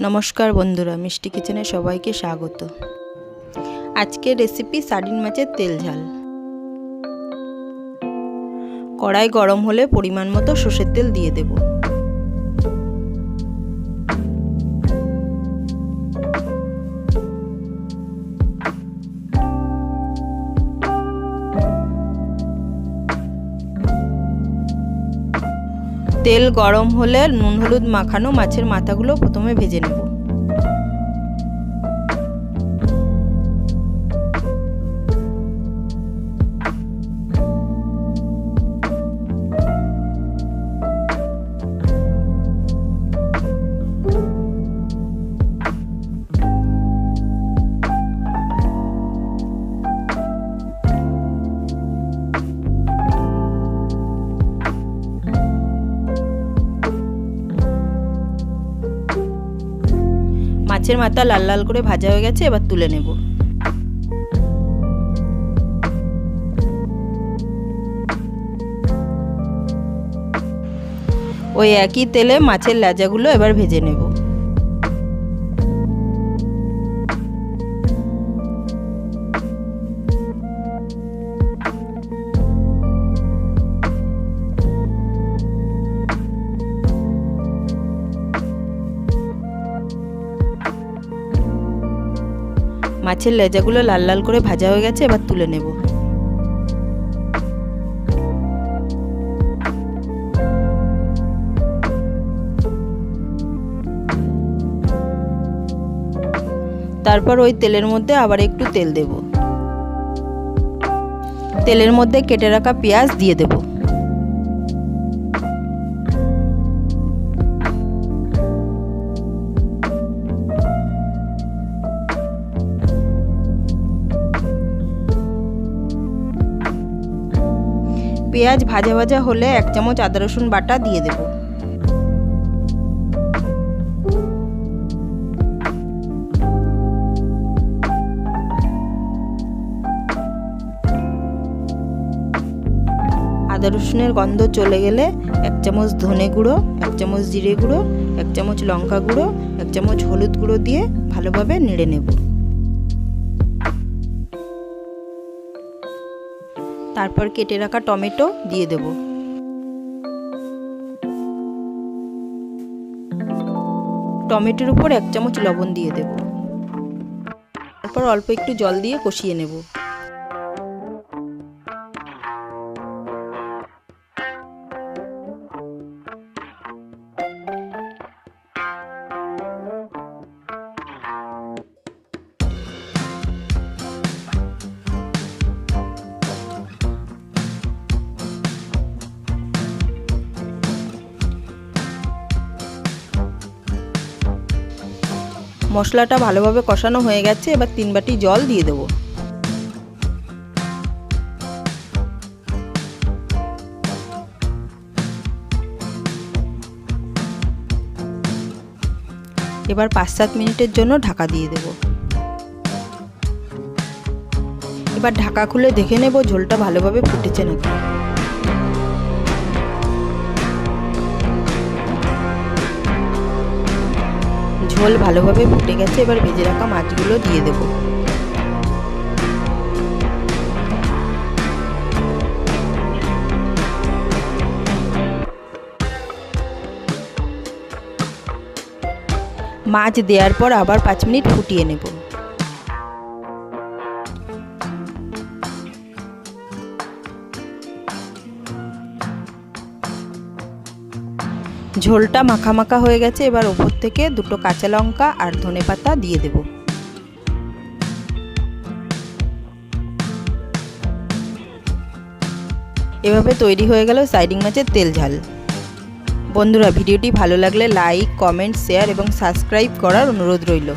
নমস্কার বন্ধুরা, মিষ্টি কিচেনে সবাইকে স্বাগত। আজকের রেসিপি সার্ডিন মাছের তেল ঝাল। কড়াই গরম হলে পরিমাণ মতো সর্ষের তেল দিয়ে দেব। তেল গরম হলে নুন হলুদ মাখানো মাছের মাথাগুলো প্রথমে ভেজে নেব। মাছের মাথা লাল লাল করে ভাজা হয়ে গেছে, এবার তুলে নেব। ওই একই তেলে মাছের লেজাগুলো এবার ভেজে নেব। মাছের লেজাগুলো লাল লাল করে ভাজা হয়ে গেছে, এবার তুলে নেব। তারপর ওই তেলের মধ্যে আবার একটু তেল দেব। তেলের মধ্যে কেটে রাখা পেঁয়াজ দিয়ে দেব। পেঁয়াজ ভাজা ভাজা হলে 1 চামচ আদা রসুন বাটা দিয়ে দেব। আদা রসুনের গন্ধ চলে গেলে 1 চামচ ধনে গুঁড়ো, 1 চামচ জিরে গুঁড়ো, 1 চামচ লঙ্কা গুঁড়ো, 1 চামচ হলুদ গুঁড়ো দিয়ে ভালোভাবে নেড়ে নেব। তারপর কেটে রাখা টমেটো দিয়ে দেব। টমেটোর উপর 1 চামচ লবণ দিয়ে দেব। তারপর অল্প একটু জল দিয়ে কষিয়ে নেব। মশলাটা ভালোভাবে কষানো হয়ে গেছে, এবার 3 বাটি জল দিয়ে দেব। এবার 5-7 মিনিটের জন্য ঢাকা দিয়ে দেব। এবার ঢাকা খুলে দেখে নেব ঝোলটা ভালোভাবে ফুটেছে নাকি। ঝোল ভালোভাবে ফুটে গেছে, এবার ভেজে রাখা মাছগুলো দিয়ে দেব। মাছ দেওয়ার পর আবার 5 মিনিট ফুটিয়ে নেব। ঝোলটা মাখা মাখা হয়ে গেছে, এবার উপর থেকে 2টো কাঁচা লঙ্কা আর ধনেপাতা দিয়ে দেব। এভাবে তৈরি হয়ে গেল সার্ডিন মাছের তেল ঝাল। বন্ধুরা, ভিডিওটি ভালো লাগলে লাইক, কমেন্ট, শেয়ার এবং সাবস্ক্রাইব করার অনুরোধ রইল।